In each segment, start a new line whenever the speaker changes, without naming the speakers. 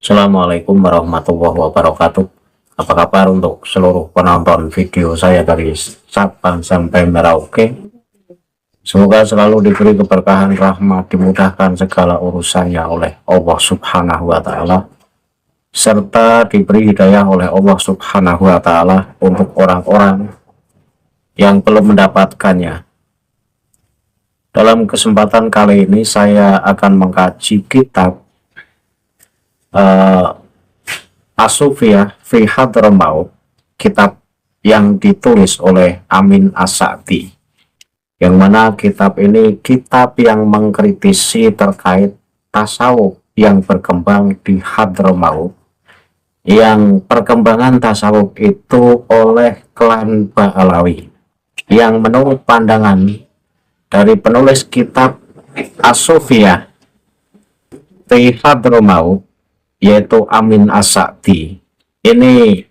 Assalamualaikum warahmatullahi wabarakatuh. Apa kabar untuk seluruh penonton video saya dari Sabang sampai Merauke? Semoga selalu diberi keberkahan rahmat, dimudahkan segala urusannya oleh Allah Subhanahu wa Ta'ala, serta diberi hidayah oleh Allah Subhanahu wa Ta'ala untuk orang-orang yang belum mendapatkannya. Dalam kesempatan kali ini saya akan mengkaji kitab As-Sufiyah fi Hadramaut, kitab yang ditulis oleh Amin As-Sa'di, yang mana kitab ini kitab yang mengkritisi terkait tasawuf yang berkembang di Hadramaut, yang perkembangan tasawuf itu oleh klan Ba'alawi, yang menurut pandangan dari penulis kitab As-Sufiyah fi Hadramaut, yaitu Amin As-Sa'di, ini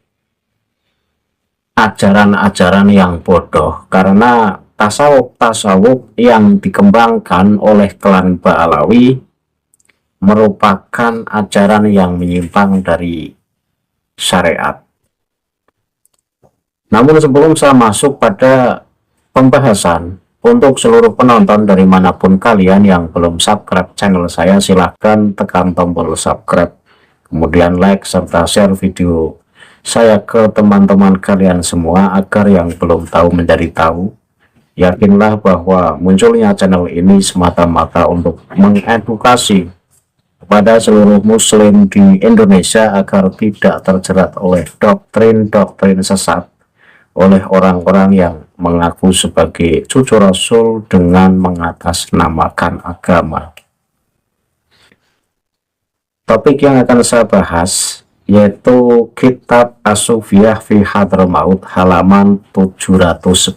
ajaran-ajaran yang bodoh, karena tasawuf yang dikembangkan oleh klan Ba'alawi merupakan ajaran yang menyimpang dari syariat. Namun sebelum saya masuk pada pembahasan, untuk seluruh penonton dari manapun kalian yang belum subscribe channel saya, silahkan tekan tombol subscribe, kemudian like serta share video saya ke teman-teman kalian semua agar yang belum tahu menjadi tahu. Yakinlah bahwa munculnya channel ini semata-mata untuk mengedukasi kepada seluruh muslim di Indonesia agar tidak terjerat oleh doktrin-doktrin sesat oleh orang-orang yang mengaku sebagai cucu Rasul dengan mengatasnamakan agama. Topik yang akan saya bahas yaitu kitab As-Sufiyah fi Hadramaut halaman 710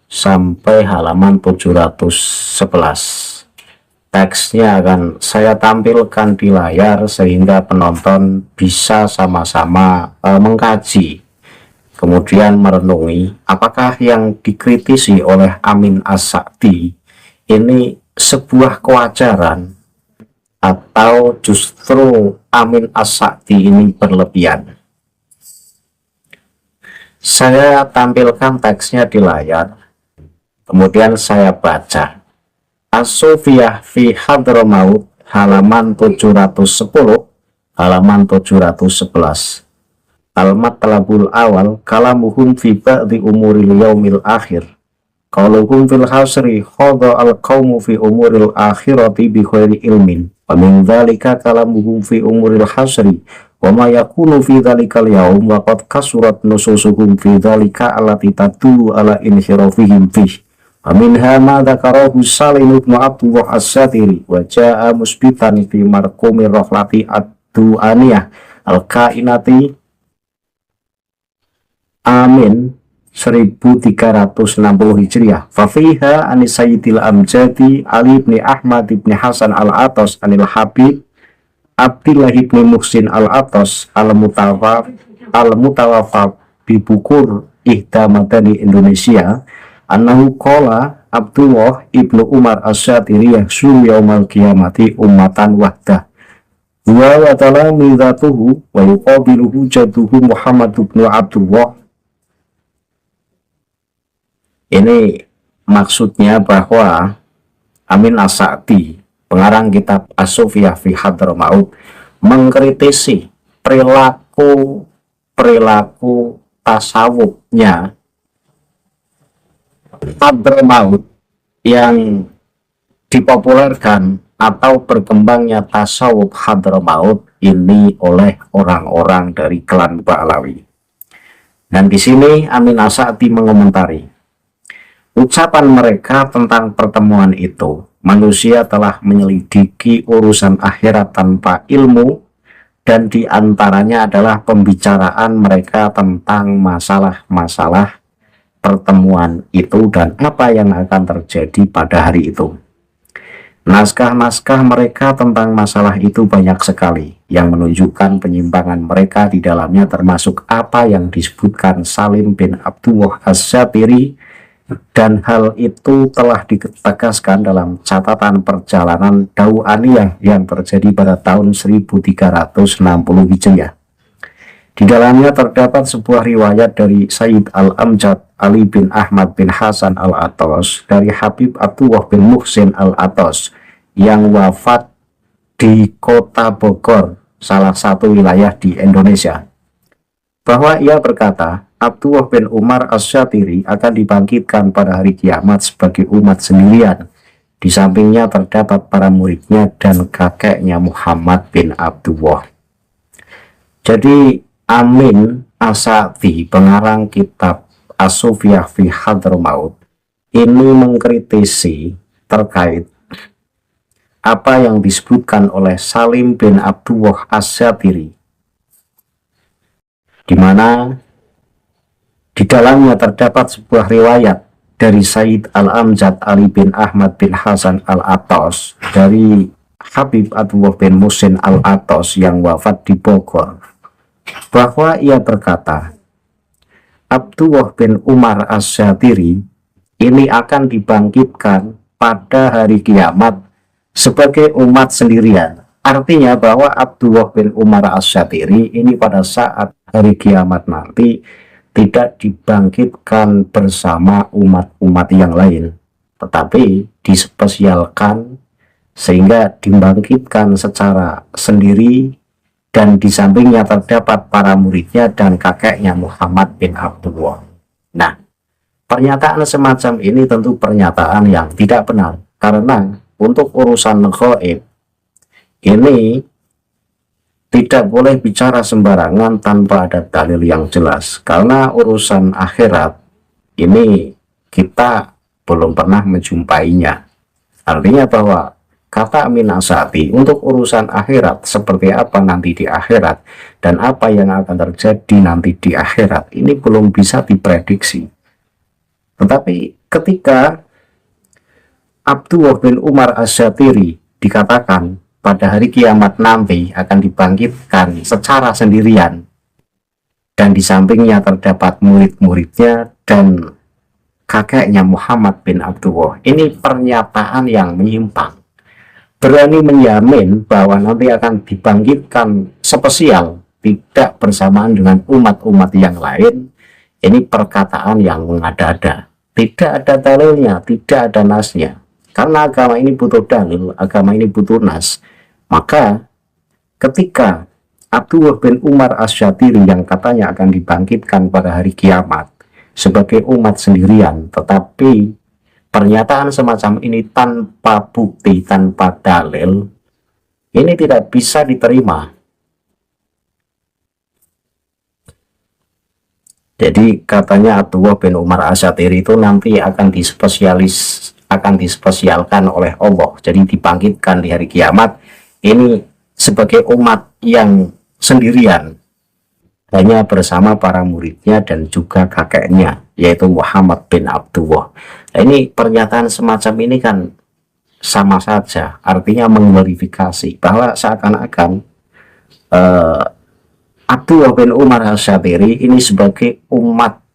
sampai halaman 711. Teksnya akan saya tampilkan di layar sehingga penonton bisa sama-sama mengkaji, kemudian merenungi apakah yang dikritisi oleh Amin As-Sa'di ini sebuah kewajaran atau justru Amin As-Sa'di ini berlebihan. Saya tampilkan teksnya di layar, kemudian saya baca. As-Sufiyah fi Hadramaut halaman 710 halaman 711. Al-matlabul awal kalamuhum fi ba'di umuril yaumil akhir qaluhum fil hasri khadha al-qawmu fi umuril akhirati bi khairi ilmin wa min dhalika kalamuhum fi umuril hasri wa ma yakunu fi dhalikal yaum wa qad kasurat nususuhum fi dhalika allati tadullu ala inhirafihim fih wa minha ma dzakarahu Salim ibn Abdullah As-Satiri wa ja'a musbitan fi marqumir rahlati ad-du'aniyah al-kainati Amin 1360 Hijriah. Fafiha anis Sayyidil Amjadi Ali ibn Ahmad ibn Hasan al-Atas anil Habib Abdillah ibn Muhsin al-Atas al-Mutawafa bibukur Ihda Madani Indonesia annahu qala Abdullah ibnu Umar As-Satiri yahsulu yaumal qiyamati ummatan wahdah wa talamidatuhu wa yuqabiluhu jadduhu Muhammad ibnu Abdullah. Ini maksudnya bahwa Amin As-Sa'di, pengarang kitab As-Sufiyah fi Hadramaut, mengkritisi perilaku tasawufnya Hadramaut yang dipopulerkan atau berkembangnya tasawuf Hadramaut ini oleh orang-orang dari klan Ba'alawi. Dan di sini Amin As-Sa'di mengomentari ucapan mereka tentang pertemuan itu, manusia telah menyelidiki urusan akhirat tanpa ilmu, dan diantaranya adalah pembicaraan mereka tentang masalah-masalah pertemuan itu dan apa yang akan terjadi pada hari itu. Naskah-naskah mereka tentang masalah itu banyak sekali, yang menunjukkan penyimpangan mereka di dalamnya, termasuk apa yang disebutkan Salim bin Abdullah As-Satiri dan hal itu telah ditegaskan dalam catatan perjalanan Dauaniyah yang terjadi pada tahun 1360 Hijriah. Di dalamnya terdapat sebuah riwayat dari Sayyid Al-Amjad Ali bin Ahmad bin Hasan Al-Atos dari Habib Abdullah bin Muhsin Al-Atos yang wafat di kota Bogor, salah satu wilayah di Indonesia, bahwa ia berkata, Abdullah bin Umar Asy-Syatiri akan dibangkitkan pada hari kiamat sebagai umat sendirian. Di sampingnya terdapat para muridnya dan kakeknya Muhammad bin Abdullah. Jadi Amin As-Sa'di, pengarang kitab As-Sufiyah fi Hadramaut, ini mengkritisi terkait apa yang disebutkan oleh Salim bin Abdullah Asy-Syatiri, di mana di dalamnya terdapat sebuah riwayat dari Sayyid Al-Amjad Ali bin Ahmad bin Hasan Al-Atos dari Habib Abdullah bin Muhsin Al-Atos yang wafat di Bogor, bahwa ia berkata, Abdullah bin Umar Asy-Syatiri ini akan dibangkitkan pada hari kiamat sebagai umat sendirian. Artinya bahwa Abdullah bin Umar Asy-Syatiri ini pada saat hari kiamat nanti tidak dibangkitkan bersama umat-umat yang lain, tetapi dispesialkan sehingga dibangkitkan secara sendiri, dan di sampingnya terdapat para muridnya dan kakeknya Muhammad bin Abdullah. Nah, pernyataan semacam ini tentu pernyataan yang tidak benar, karena untuk urusan gaib ini tidak boleh bicara sembarangan tanpa ada dalil yang jelas, karena urusan akhirat ini kita belum pernah menjumpainya. Artinya bahwa kata Amin As-Sa'di untuk urusan akhirat seperti apa nanti di akhirat dan apa yang akan terjadi nanti di akhirat ini belum bisa diprediksi. Tetapi ketika Abdullah bin Umar Asy-Syatiri dikatakan pada hari kiamat nanti akan dibangkitkan secara sendirian, dan di sampingnya terdapat murid-muridnya dan kakeknya Muhammad bin Abdullah, ini pernyataan yang menyimpang. Berani menjamin bahwa nanti akan dibangkitkan spesial, tidak bersamaan dengan umat-umat yang lain, ini perkataan yang mengada-ada, tidak ada dalilnya, tidak ada nasnya. Karena agama ini butuh dalil, agama ini butuh nas. Maka ketika Abdullah bin Umar Asy-Syatiri yang katanya akan dibangkitkan pada hari kiamat sebagai umat sendirian, tetapi pernyataan semacam ini tanpa bukti, tanpa dalil, ini tidak bisa diterima. Jadi katanya Abdullah bin Umar Asy-Syatiri itu nanti akan dispesialkan oleh Allah, jadi dibangkitkan di hari kiamat ini sebagai umat yang sendirian, hanya bersama para muridnya dan juga kakeknya, yaitu Muhammad bin Abdullah. Nah, ini pernyataan semacam ini kan sama saja, artinya mengverifikasi bahwa seakan-akan Abdullah bin Umar Asy-Syatiri ini sebagai umat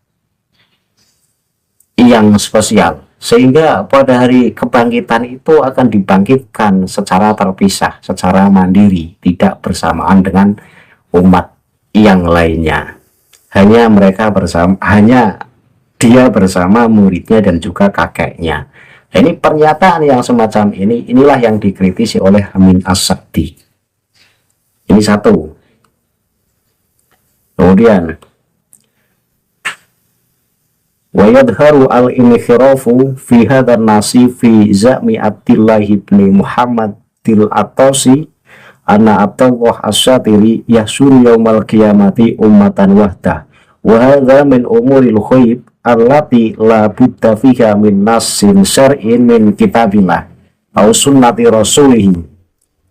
yang spesial, sehingga pada hari kebangkitan itu akan dibangkitkan secara terpisah, secara mandiri, tidak bersamaan dengan umat yang lainnya. Hanya dia bersama muridnya dan juga kakeknya. Nah, ini pernyataan yang semacam ini, inilah yang dikritisi oleh Amin As-Sa'di. Ini satu. Kemudian wa yadharu al-inhirafu fi hadzal nasi fi za'mi Abdillah ibn Muhammad al-Atosi anna Abdullah Asy-Syatiri yahsuru yaumal qiyamati ummatan wahdah wa hadza min umuril ghaib allati la budda fiha min nassin syar'in min kitabillah aw sunnati rasulih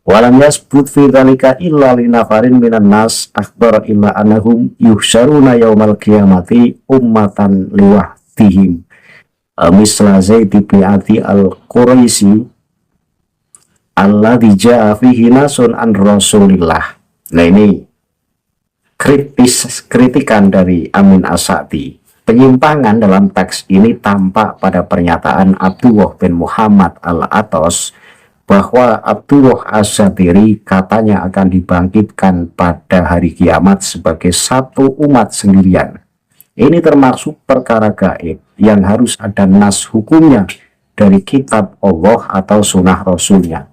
wa lam yasbut fi dzalika illa li nafarin minan nas akhbar illa annahum yuhsyaruna yaumal qiyamati ummatan liwahdihim misla Zaid bin Adi al-Quraisy alladzi jaa fihi nasun an Rasulillah. Nah, ini kritikan dari Amin As-Sa'di penyimpangan dalam teks ini tampak pada pernyataan Abdullah bin Muhammad Al-Atos bahwa Abdullah As-Satiri katanya akan dibangkitkan pada hari kiamat sebagai satu umat sendirian. Ini termasuk perkara gaib yang harus ada nas hukumnya dari kitab Allah atau sunnah Rasulnya.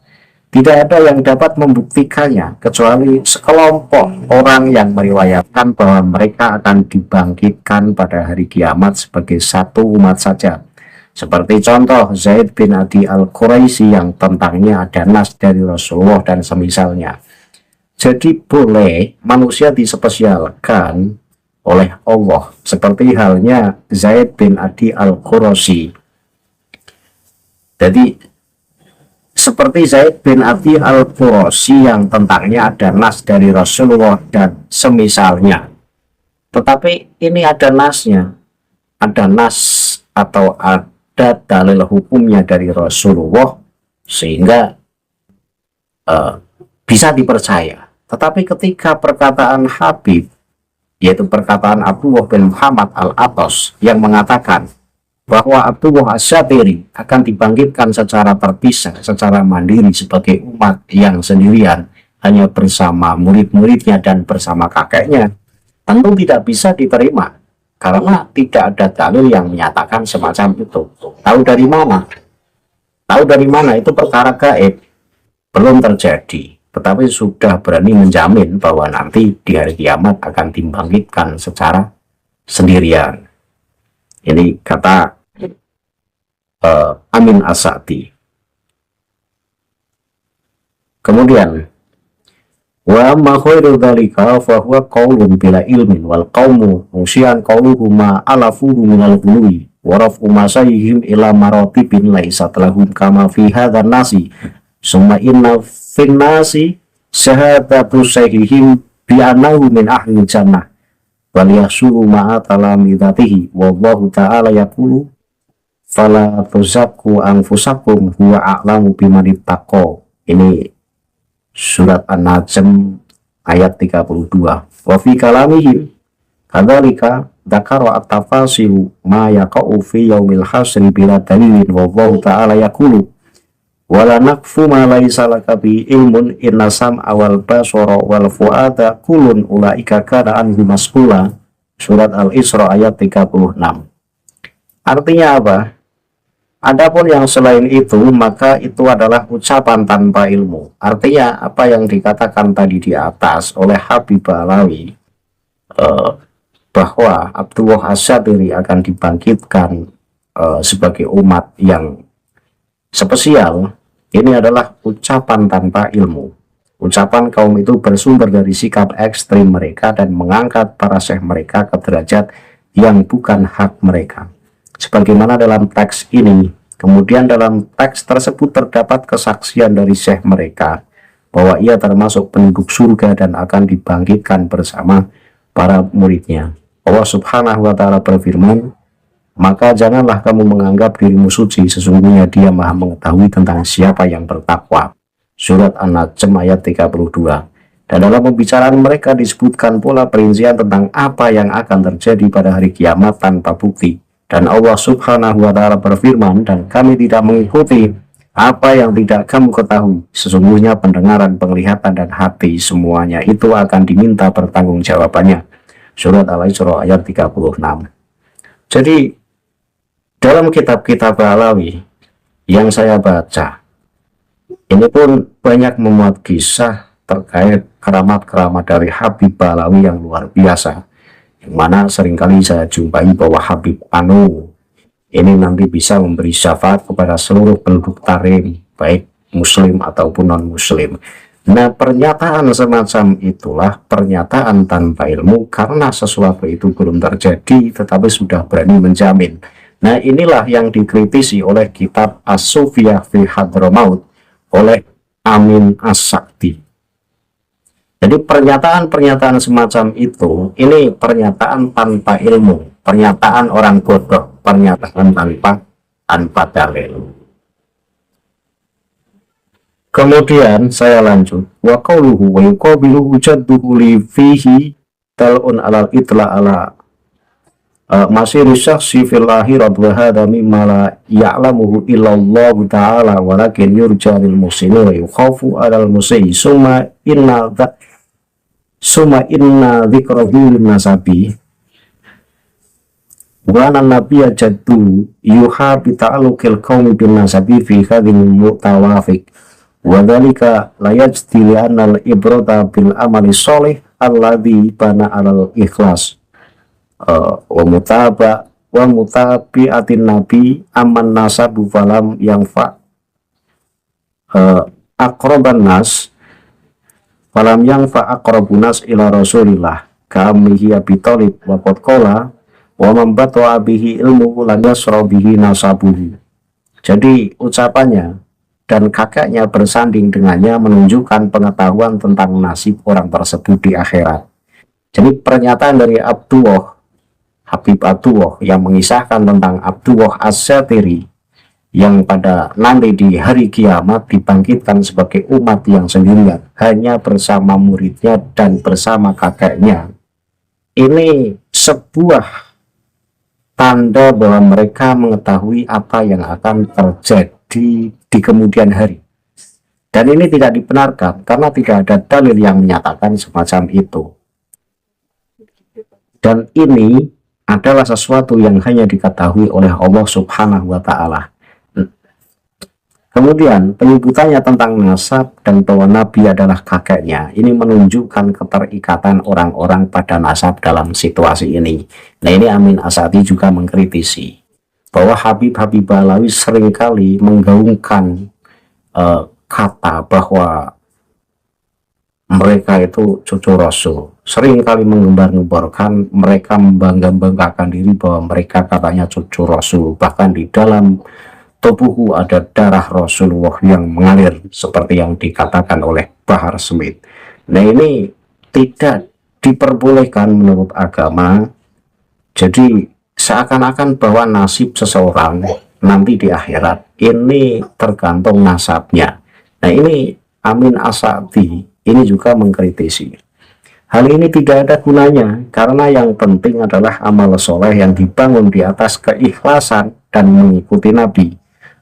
Tidak ada yang dapat membuktikannya kecuali sekelompok orang yang meriwayatkan bahwa mereka akan dibangkitkan pada hari kiamat sebagai satu umat saja. Seperti contoh Zaid bin Adi Al-Quraisy yang tentangnya ada nas dari Rasulullah dan semisalnya. Jadi boleh manusia dispesialkan oleh Allah seperti halnya Zaid bin Adi Al-Quraisy. Jadi seperti Zaid bin Adi Al-Quraisy yang tentangnya ada nas dari Rasulullah dan semisalnya. Tetapi ini ada nasnya, ada nas atau ada dalil hukumnya dari Rasulullah sehingga bisa dipercaya. Tetapi ketika perkataan Habib, yaitu perkataan Abdullah bin Muhammad Al-Atos yang mengatakan bahwa Abdullah As-Satiri akan dibangkitkan secara terpisah, secara mandiri sebagai umat yang sendirian, hanya bersama murid-muridnya dan bersama kakeknya, tentu tidak bisa diterima karena tidak ada dalil yang menyatakan semacam itu. Tahu dari mana? Tahu dari mana? Itu perkara gaib, belum terjadi, tetapi sudah berani menjamin bahwa nanti di hari kiamat akan dibangkitkan secara sendirian. Ini kata Amin As-Sa'di. Kemudian wa ma khairu dzalika fa huwa qaulun bila ilmin wal qaumu musyan qauluhum ma alafuhu minal ghului wa rafu masayhim ila maratibin laisat lahum kama fi hadzal nasi summa inna fin nasi syahadatu sayhihim bi annahu min ahli jannah wal yahsulu ma'a talamidatihi wallahu ta'ala yaqulu fala tuzakku anfusakum huwa a'lamu bimanittaqo. Ini surat An-Najm ayat 32. Wa fi kalamihim kadzalika dzakara at-tafasilu ma yaqa'u fi yaumil hasri bila dalilin wallahu ta'ala yaqulu wala naqfu ma laysa laka bi ilmun inna sam'a wal basara wal fuada kullun ulaika kana anhu mas'ula. Surat Al-Isra ayat 36. Artinya apa? Adapun yang selain itu maka itu adalah ucapan tanpa ilmu. Artinya apa yang dikatakan tadi di atas oleh Habib Alawi bahwa Abdullah As-Satiri akan dibangkitkan sebagai umat yang spesial, ini adalah ucapan tanpa ilmu. Ucapan kaum itu bersumber dari sikap ekstrim mereka dan mengangkat para syekh mereka ke derajat yang bukan hak mereka. Sebagaimana dalam teks ini, kemudian dalam teks tersebut terdapat kesaksian dari syekh mereka bahwa ia termasuk penduduk surga dan akan dibangkitkan bersama para muridnya. Allah Subhanahu wa Ta'ala berfirman, maka janganlah kamu menganggap dirimu suci, sesungguhnya Dia Maha mengetahui tentang siapa yang bertakwa. Surat An-Najm ayat 32. Dan dalam pembicaraan mereka disebutkan pula perincian tentang apa yang akan terjadi pada hari kiamat tanpa bukti. Dan Allah Subhanahu wa Ta'ala berfirman, dan kami tidak mengikuti apa yang tidak kamu ketahui. Sesungguhnya pendengaran, penglihatan, dan hati semuanya itu akan diminta pertanggungjawabannya. Surat Al-Isra ayat 36. Jadi dalam kitab-kitab Alawi yang saya baca, ini pun banyak memuat kisah terkait keramat-keramat dari Habib Alawi yang luar biasa, yang mana seringkali saya jumpai bahwa Habib Anu ini nanti bisa memberi syafaat kepada seluruh penduduk Tarim, baik muslim ataupun non-muslim. Nah, pernyataan semacam itulah pernyataan tanpa ilmu, karena sesuatu itu belum terjadi tetapi sudah berani menjamin. Nah, inilah yang dikritisi oleh kitab As-Sufiyah fi Hadramaut oleh Amin As-Sa'di. Jadi pernyataan-pernyataan semacam itu, ini pernyataan tanpa ilmu, pernyataan orang bodoh, pernyataan tanpa dalil. Kemudian saya lanjut, wa qauluhu wa yuqabiluhu jadduhu li fihi tal'un alal itla ala masih syakhsi fil akhirat wa hadha mimma la ya'lamuhu illallahu ta'ala walakin yurja lil muslimin wa yukhafu 'alal musii summa inna dzikrahu nasabi wa anna nabiyya jaddu yuha bi ta'alluqil qaumi bin nasabi fi hadhil mutawafiq wa dzalika la yajdi li anna al ibrata bil amali sholih alladhi bana 'alal ikhlas wa mutabi'atin nabi aman nasabu falam yang aqraban nas falam yang aqrabun nas ila rasulillah ka'amlihi Abi Thalib wa qad qala wa man bata'a bihi ilmu lam yasra bihi nasabuhu. Jadi ucapannya dan kakeknya bersanding dengannya menunjukkan pengetahuan tentang nasib orang tersebut di akhirat. Jadi pernyataan dari Habib Abdullah yang mengisahkan tentang Abdullah As-Satiri yang pada nanti di hari kiamat dibangkitkan sebagai umat yang sendirian hanya bersama muridnya dan bersama kakeknya. Ini sebuah tanda bahwa mereka mengetahui apa yang akan terjadi di kemudian hari. Dan ini tidak dibenarkan karena tidak ada dalil yang menyatakan semacam itu. Dan ini adalah sesuatu yang hanya diketahui oleh Allah Subhanahu wa Ta'ala. Kemudian penyebutannya tentang nasab dan bahwa Nabi adalah kakeknya, ini menunjukkan keterikatan orang-orang pada nasab dalam situasi ini. Nah, ini Amin As-Sa'di juga mengkritisi bahwa Habib Alawi seringkali menggaungkan kata bahwa mereka itu cucu Rasul, sering kali menggembar-gemborkan, mereka membangga-banggakan diri bahwa mereka katanya cucu Rasul, bahkan di dalam tubuhku ada darah Rasulullah yang mengalir seperti yang dikatakan oleh Bahar Smith. Nah, ini tidak diperbolehkan menurut agama. Jadi seakan-akan bahwa nasib seseorang nanti di akhirat ini tergantung nasabnya. Nah, ini Amin As-Sa'di ini juga mengkritisi. Hal ini tidak ada gunanya karena yang penting adalah amal soleh yang dibangun di atas keikhlasan dan mengikuti Nabi.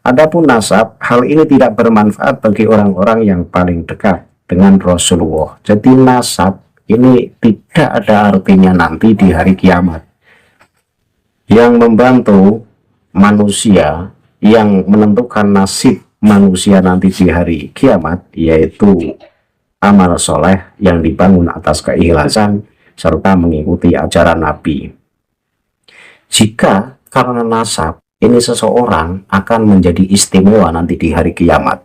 Adapun nasab, hal ini tidak bermanfaat bagi orang-orang yang paling dekat dengan Rasulullah. Jadi nasab ini tidak ada artinya nanti di hari kiamat. Yang membantu manusia, yang menentukan nasib manusia nanti di hari kiamat, yaitu amal soleh yang dibangun atas keikhlasan serta mengikuti ajaran Nabi. Jika karena nasab ini seseorang akan menjadi istimewa nanti di hari kiamat.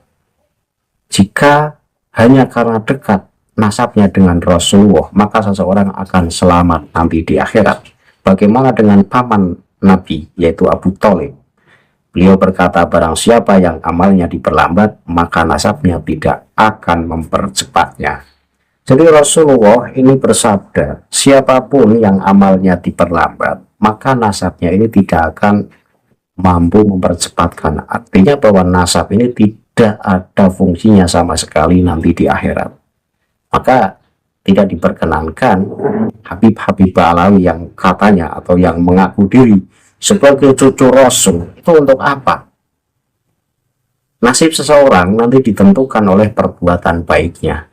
Jika hanya karena dekat nasabnya dengan Rasulullah, maka seseorang akan selamat nanti di akhirat. Bagaimana dengan paman Nabi, yaitu Abu Thalib? Beliau berkata, barang siapa yang amalnya diperlambat, maka nasabnya tidak akan mempercepatnya. Jadi Rasulullah ini bersabda, siapapun yang amalnya diperlambat, maka nasabnya ini tidak akan mampu mempercepatkan. Artinya bahwa nasab ini tidak ada fungsinya sama sekali nanti di akhirat. Maka tidak diperkenankan Habib Alawi yang katanya atau yang mengaku diri sebagai cucu Rasul itu untuk apa? Nasib seseorang nanti ditentukan oleh perbuatan baiknya,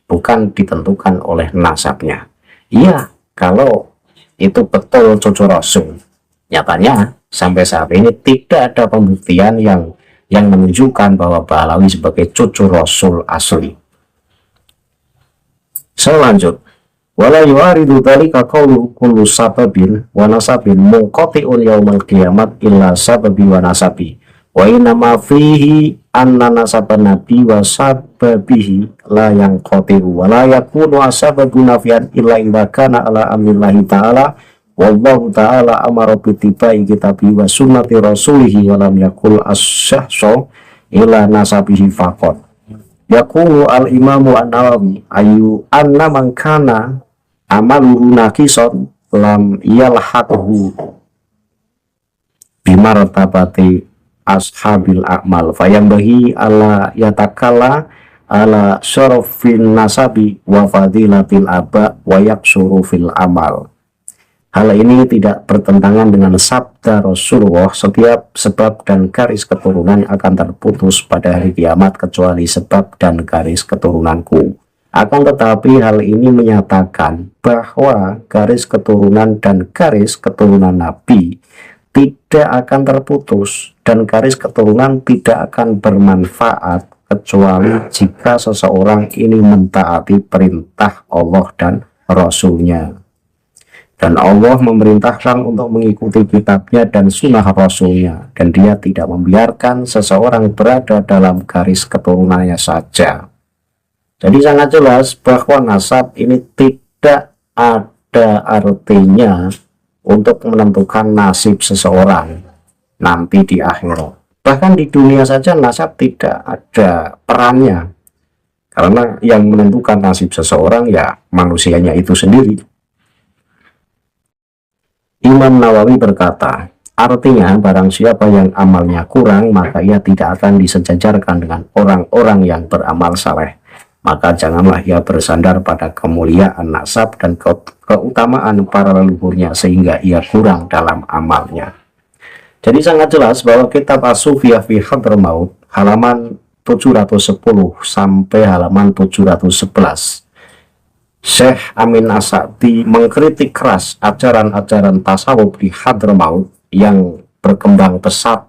bukan ditentukan oleh nasabnya. Iya, kalau itu betul cucu Rasul. Nyatanya sampai saat ini tidak ada pembuktian yang menunjukkan bahwa Ba'alawi sebagai cucu Rasul asli. Saya lanjut. Wala yu'aridu dzalika qawlu kullu sababin wa nasabin munqati'un yaumal qiyamah illa sababi wa nasabi wa inna ma fihi anna nasaban nabi wa sababihi la yanqati'u wa la yakunu asababu nafian illa idza kana ala amrillahi ta'ala wallahu ta'ala amara bitibai kitabi wa sunnati rasulihi wa lam yakul as-syahsu illa nasabihi faqat. Yaqulu al-imamu an-Nawawi ayu anna man kana amaluhu nakison lam yalhaquhu bimartabati ashabil a'mal fayambahi ala yatakalla ala syarafin nasabi wa fadilatil aba wa yaksuru fil amal. Hal ini tidak bertentangan dengan sabda Rasulullah, setiap sebab dan garis keturunan akan terputus pada hari kiamat kecuali sebab dan garis keturunanku. Akan tetapi hal ini menyatakan bahwa garis keturunan dan garis keturunan Nabi tidak akan terputus dan garis keturunan tidak akan bermanfaat kecuali jika seseorang ini mentaati perintah Allah dan Rasulnya. Dan Allah memerintahkan untuk mengikuti kitabnya dan sunnah Rasulnya, dan dia tidak membiarkan seseorang berada dalam garis keturunannya saja. Jadi sangat jelas bahwa nasab ini tidak ada artinya untuk menentukan nasib seseorang nanti di akhirat. Bahkan di dunia saja nasab tidak ada perannya, karena yang menentukan nasib seseorang ya manusianya itu sendiri. Imam Nawawi berkata, artinya barang siapa yang amalnya kurang, maka ia tidak akan disejajarkan dengan orang-orang yang beramal saleh. Maka janganlah ia bersandar pada kemuliaan nasab dan keutamaan para leluhurnya sehingga ia kurang dalam amalnya. Jadi sangat jelas bahwa kitab As-Sufiyah fi Hadramaut halaman 710 sampai halaman 711, Syekh Amin As-Sa'di mengkritik keras ajaran-ajaran tasawuf di Hadramaut yang berkembang pesat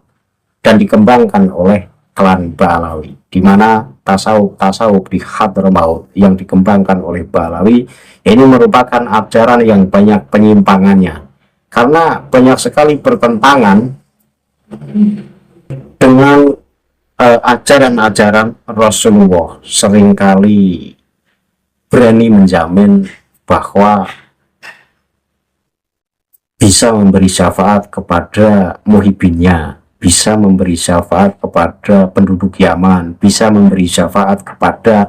dan dikembangkan oleh klan Ba'alawi, di mana tasawuf di Hadramaut yang dikembangkan oleh Ba'alawi ini merupakan ajaran yang banyak penyimpangannya, karena banyak sekali bertentangan dengan ajaran-ajaran Rasulullah. Seringkali berani menjamin bahwa bisa memberi syafaat kepada muhibinnya, bisa memberi syafaat kepada penduduk Yaman, bisa memberi syafaat kepada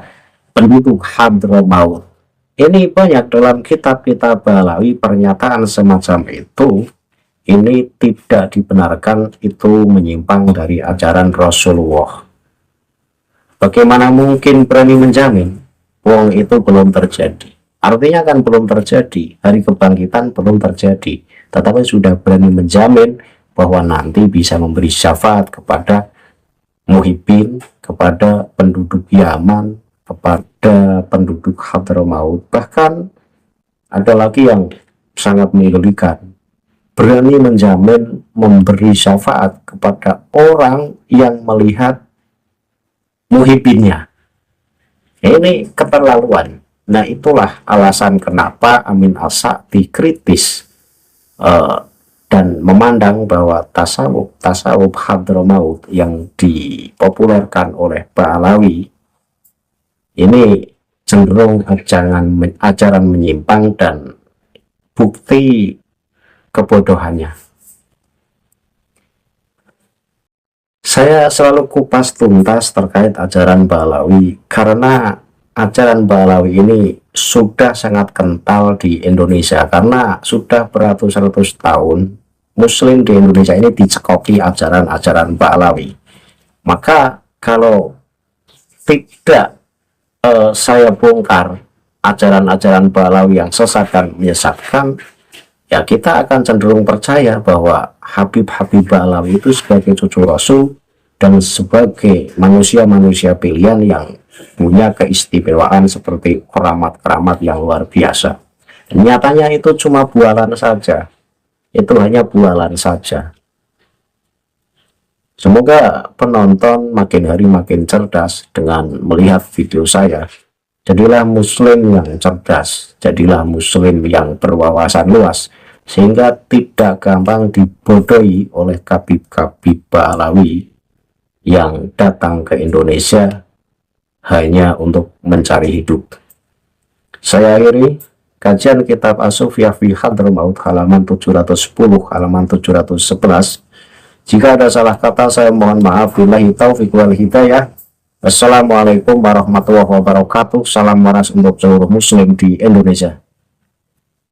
penduduk Hadramaut. Ini banyak dalam kitab-kitab Ba'alawi pernyataan semacam itu. Ini tidak dibenarkan, itu menyimpang dari ajaran Rasulullah. Bagaimana mungkin berani menjamin? Wong itu belum terjadi. Artinya kan belum terjadi, hari kebangkitan belum terjadi, tetapi sudah berani menjamin bahwa nanti bisa memberi syafaat kepada muhibin, kepada penduduk Yaman, kepada penduduk Hadramaut. Bahkan ada lagi yang sangat menggelikan, berani menjamin memberi syafaat kepada orang yang melihat muhibinnya. Ini keterlaluan. Nah, itulah alasan kenapa Amin As-Sa'di kritis dan memandang bahwa tasawuf Hadramaut yang dipopulerkan oleh Ba'alawi ini cenderung ajaran menyimpang dan bukti kebodohannya. Saya selalu kupas tuntas terkait ajaran Ba'alawi karena ajaran Ba'alawi ini sudah sangat kental di Indonesia, karena sudah beratus-ratus tahun Muslim di Indonesia ini dicekoki ajaran-ajaran Ba'alawi. Maka kalau tidak saya bongkar ajaran-ajaran Ba'alawi yang sesat dan menyesatkan, ya kita akan cenderung percaya bahwa Habib-Habib Ba'alawi itu sebagai cucu Rasul dan sebagai manusia-manusia pilihan yang punya keistimewaan seperti keramat-keramat yang luar biasa. Dan nyatanya itu cuma bualan saja. Itu hanya bualan saja. Semoga penonton makin hari makin cerdas dengan melihat video saya. Jadilah muslim yang cerdas, jadilah muslim yang berwawasan luas, sehingga tidak gampang dibodohi oleh kabib-kabib Ba'alawi yang datang ke Indonesia hanya untuk mencari hidup. Saya akhiri kajian kitab As-Sufiyah fi Hadramaut halaman 710 halaman 711. Jika ada salah kata saya mohon maaf. Billahi taufiq wal hidayah. Assalamualaikum warahmatullahi wabarakatuh. Salam waras untuk seluruh muslim di Indonesia.